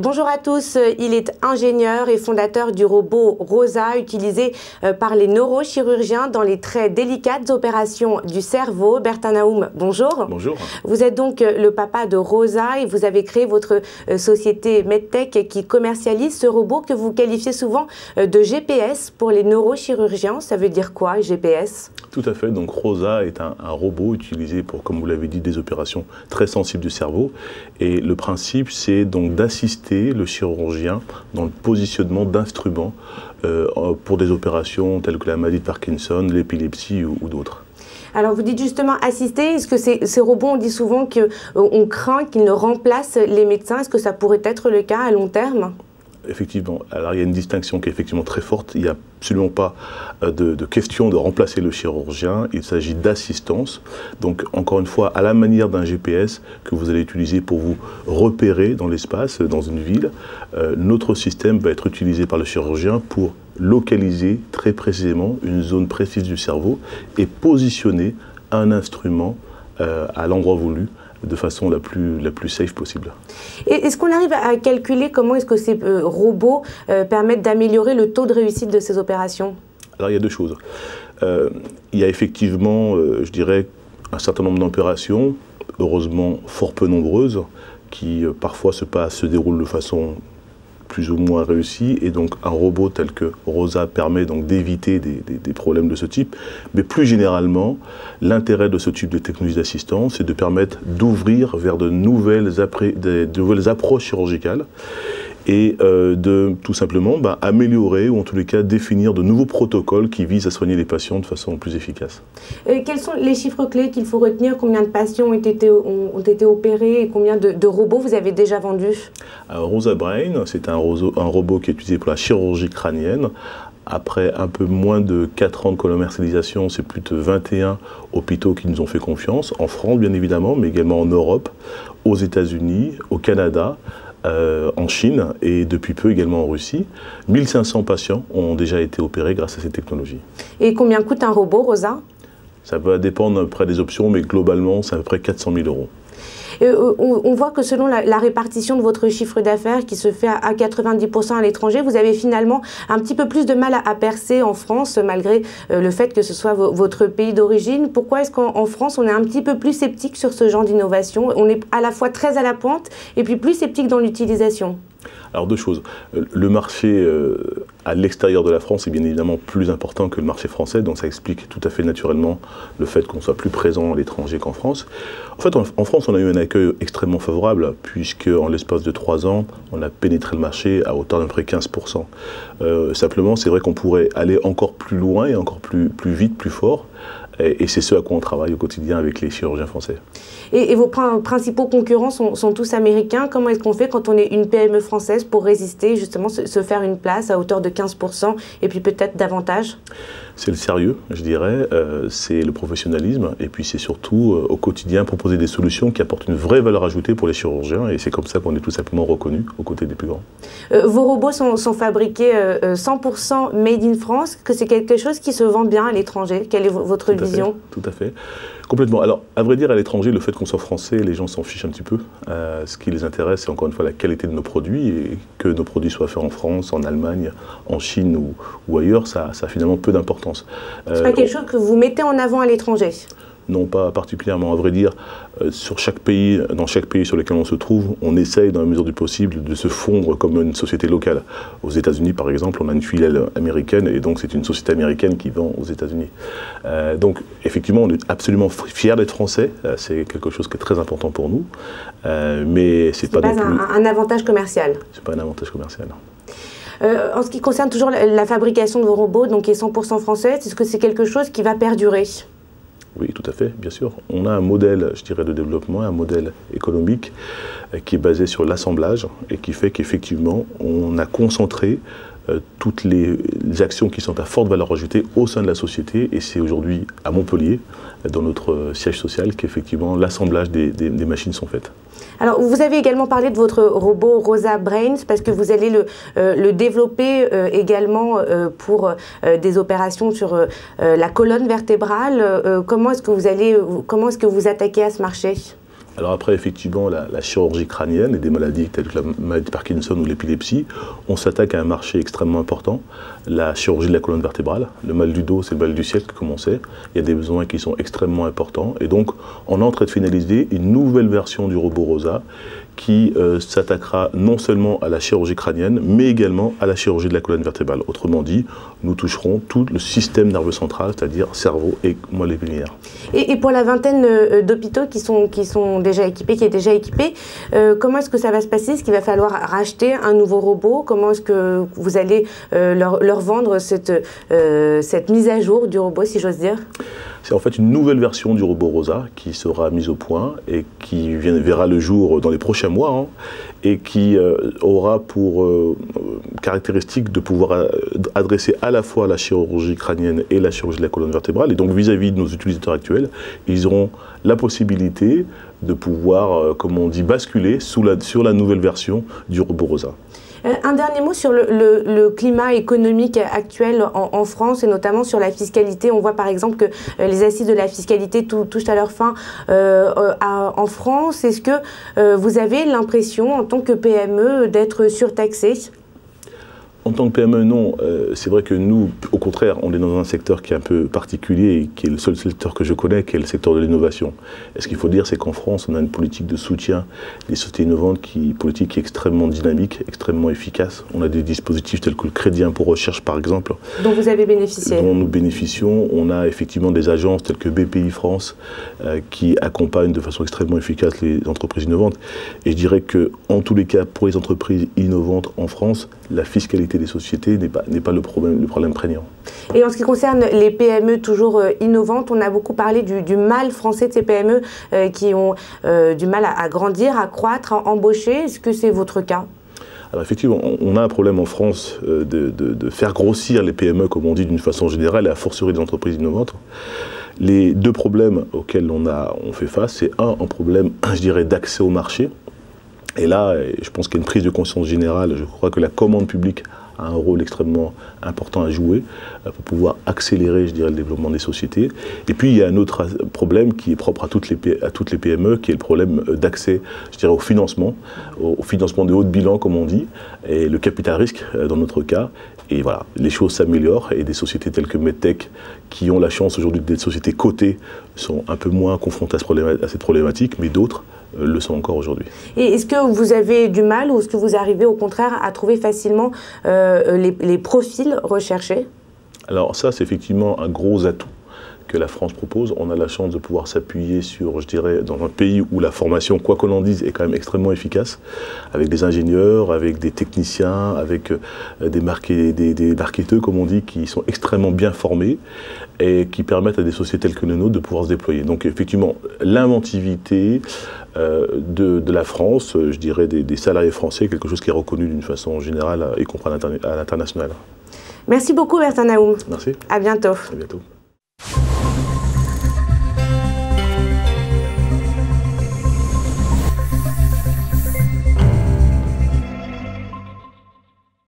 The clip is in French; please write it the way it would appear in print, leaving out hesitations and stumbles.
Bonjour à tous, il est ingénieur et fondateur du robot ROSA utilisé par les neurochirurgiens dans les très délicates opérations du cerveau. Bertin Naoum, bonjour. Bonjour. Vous êtes donc le papa de ROSA et vous avez créé votre société MedTech qui commercialise ce robot que vous qualifiez souvent de GPS pour les neurochirurgiens. Ça veut dire quoi, GPS ? Tout à fait, donc ROSA est un robot utilisé pour, comme vous l'avez dit, des opérations très sensibles du cerveau. Et le principe, c'est donc d'assister le chirurgien dans le positionnement d'instruments pour des opérations telles que la maladie de Parkinson, l'épilepsie ou d'autres. Alors vous dites justement assister, est-ce que ces robots, on dit souvent qu'on craint qu'ils ne remplacent les médecins, est-ce que ça pourrait être le cas à long terme ? Effectivement. Alors il y a une distinction qui est effectivement très forte. Il n'y a absolument pas de question de remplacer le chirurgien. Il s'agit d'assistance. Donc encore une fois, à la manière d'un GPS que vous allez utiliser pour vous repérer dans l'espace, dans une ville, notre système va être utilisé par le chirurgien pour localiser très précisément une zone précise du cerveau et positionner un instrument à l'endroit voulu, de façon la plus safe possible. Est-ce qu'on arrive à calculer comment est-ce que ces robots permettent d'améliorer le taux de réussite de ces opérations? Alors il y a deux choses. Il y a effectivement, je dirais, un certain nombre d'opérations, heureusement fort peu nombreuses, qui parfois se déroulent de façon plus ou moins réussi, et donc un robot tel que ROSA permet donc d'éviter des problèmes de ce type. Mais plus généralement, l'intérêt de ce type de technologie d'assistance, c'est de permettre d'ouvrir vers de nouvelles approches chirurgicales et de tout simplement améliorer ou en tous les cas définir de nouveaux protocoles qui visent à soigner les patients de façon plus efficace. Quels sont les chiffres clés qu'il faut retenir? Combien de patients ont été opérés et combien de robots vous avez déjà vendus? Alors, ROSA Brain, c'est un robot qui est utilisé pour la chirurgie crânienne. Après un peu moins de 4 ans de commercialisation, c'est plus de 21 hôpitaux qui nous ont fait confiance, en France bien évidemment, mais également en Europe, aux États-Unis, au Canada, en Chine et depuis peu également en Russie. 1500 patients ont déjà été opérés grâce à ces technologies. Et combien coûte un robot, ROSA? Ça va dépendre après des options, mais globalement, c'est à peu près 400 000 €. On voit que selon la répartition de votre chiffre d'affaires qui se fait à 90% à l'étranger, vous avez finalement un petit peu plus de mal à percer en France, malgré le fait que ce soit votre pays d'origine. Pourquoi est-ce qu'en France, on est un petit peu plus sceptique sur ce genre d'innovation? On est à la fois très à la pointe et puis plus sceptique dans l'utilisation. Alors deux choses. Le marché à l'extérieur de la France est bien évidemment plus important que le marché français, donc ça explique tout à fait naturellement le fait qu'on soit plus présent à l'étranger qu'en France. En fait, en France, on a eu un accueil extrêmement favorable, puisque en l'espace de 3 ans, on a pénétré le marché à hauteur d'à peu près 15%. Simplement, c'est vrai qu'on pourrait aller encore plus loin et encore plus vite, plus fort. Et c'est ce à quoi on travaille au quotidien avec les chirurgiens français. Et vos principaux concurrents sont tous américains. Comment est-ce qu'on fait quand on est une PME française pour résister, justement, se faire une place à hauteur de 15% et puis peut-être davantage? C'est le sérieux, je dirais, c'est le professionnalisme et puis c'est surtout au quotidien proposer des solutions qui apportent une vraie valeur ajoutée pour les chirurgiens et c'est comme ça qu'on est tout simplement reconnu aux côtés des plus grands. Vos robots sont fabriqués 100% made in France, que c'est quelque chose qui se vend bien à l'étranger. Quelle est votre vision? Tout à fait. Complètement. Alors, à vrai dire, à l'étranger, le fait qu'on soit français, les gens s'en fichent un petit peu. Ce qui les intéresse, c'est encore une fois la qualité de nos produits et que nos produits soient faits en France, en Allemagne, en Chine ou ailleurs, ça a finalement peu d'importance. C'est pas quelque chose que vous mettez en avant à l'étranger? Non, pas particulièrement. À vrai dire, dans chaque pays sur lequel on se trouve, on essaye, dans la mesure du possible, de se fondre comme une société locale. Aux États-Unis, par exemple, on a une filiale américaine, et donc c'est une société américaine qui vend aux États-Unis. Donc, effectivement, on est absolument fiers d'être français. C'est quelque chose qui est très important pour nous. Mais c'est pas non plus un avantage commercial. C'est pas un avantage commercial. En ce qui concerne toujours la fabrication de vos robots, donc qui est 100% française, est-ce que c'est quelque chose qui va perdurer? Oui, tout à fait, bien sûr. On a un modèle, je dirais, de développement, un modèle économique qui est basé sur l'assemblage et qui fait qu'effectivement, on a concentré toutes les actions qui sont à forte valeur ajoutée au sein de la société. Et c'est aujourd'hui à Montpellier, dans notre siège social, qu'effectivement l'assemblage des machines sont faites. Alors, vous avez également parlé de votre robot ROSA Brain, parce que vous allez le développer également pour des opérations sur la colonne vertébrale. Comment est-ce que vous attaquez à ce marché? Alors après, effectivement, la chirurgie crânienne et des maladies telles que la maladie de Parkinson ou l'épilepsie, on s'attaque à un marché extrêmement important, la chirurgie de la colonne vertébrale. Le mal du dos, c'est le mal du siècle, comme on sait. Il y a des besoins qui sont extrêmement importants. Et donc, on est en train de finaliser une nouvelle version du robot ROSA qui s'attaquera non seulement à la chirurgie crânienne, mais également à la chirurgie de la colonne vertébrale. Autrement dit, nous toucherons tout le système nerveux central, c'est-à-dire cerveau et moelle épinière. Et pour la vingtaine d'hôpitaux qui est déjà équipé, comment est-ce que ça va se passer? Est-ce qu'il va falloir racheter un nouveau robot? Comment est-ce que vous allez leur vendre cette mise à jour du robot, si j'ose dire? C'est en fait une nouvelle version du robot ROSA qui sera mise au point et qui verra le jour dans les prochains mois, hein, et qui aura pour caractéristique de pouvoir adresser à la fois la chirurgie crânienne et la chirurgie de la colonne vertébrale. Et donc vis-à-vis de nos utilisateurs actuels, ils auront la possibilité de pouvoir, comme on dit, basculer sur la nouvelle version du robot ROSA. Un dernier mot sur le climat économique actuel en France et notamment sur la fiscalité. On voit par exemple que les assises de la fiscalité touchent à leur fin en France. Est-ce que vous avez l'impression en tant que PME d'être surtaxé ? En tant que PME, non. C'est vrai que nous, au contraire, on est dans un secteur qui est un peu particulier et qui est le seul secteur que je connais, qui est le secteur de l'innovation. Et ce qu'il faut dire, c'est qu'en France, on a une politique de soutien des sociétés innovantes, politique qui est extrêmement dynamique, extrêmement efficace. On a des dispositifs tels que le crédit impôt recherche, par exemple. Dont vous avez bénéficié. Dont nous bénéficions. On a effectivement des agences telles que BPI France qui accompagnent de façon extrêmement efficace les entreprises innovantes. Et je dirais que, en tous les cas, pour les entreprises innovantes en France, la fiscalité des sociétés n'est pas le problème prégnant. Et en ce qui concerne les PME toujours innovantes, on a beaucoup parlé du mal français de ces PME qui ont du mal à grandir, à croître, à embaucher. Est-ce que c'est votre cas ? Alors effectivement, on a un problème en France de faire grossir les PME, comme on dit d'une façon générale, et à fortiori des entreprises innovantes. Les deux problèmes auxquels on fait face, c'est un problème, je dirais, d'accès au marché. Et là, je pense qu'il y a une prise de conscience générale. Je crois que la commande publique a un rôle extrêmement important à jouer pour pouvoir accélérer, je dirais, le développement des sociétés. Et puis, il y a un autre problème qui est propre à toutes les PME, qui est le problème d'accès, je dirais, au financement de haut de bilan, comme on dit, et le capital risque, dans notre cas. Et voilà, les choses s'améliorent et des sociétés telles que Medtech, qui ont la chance aujourd'hui d'être sociétés cotées, sont un peu moins confrontées à cette problématique, mais d'autres le sont encore aujourd'hui. Et est-ce que vous avez du mal ou est-ce que vous arrivez au contraire à trouver facilement les profils recherchés? Alors ça, c'est effectivement un gros atout que la France propose. On a la chance de pouvoir s'appuyer sur, je dirais, dans un pays où la formation, quoi qu'on en dise, est quand même extrêmement efficace, avec des ingénieurs, avec des techniciens, avec des marketeurs, comme on dit, qui sont extrêmement bien formés et qui permettent à des sociétés telles que les nôtres de pouvoir se déployer. Donc effectivement, l'inventivité de la France, je dirais des salariés français, quelque chose qui est reconnu d'une façon générale, y compris à l'international. Merci beaucoup Bertin Naoum. Merci. À bientôt. À bientôt.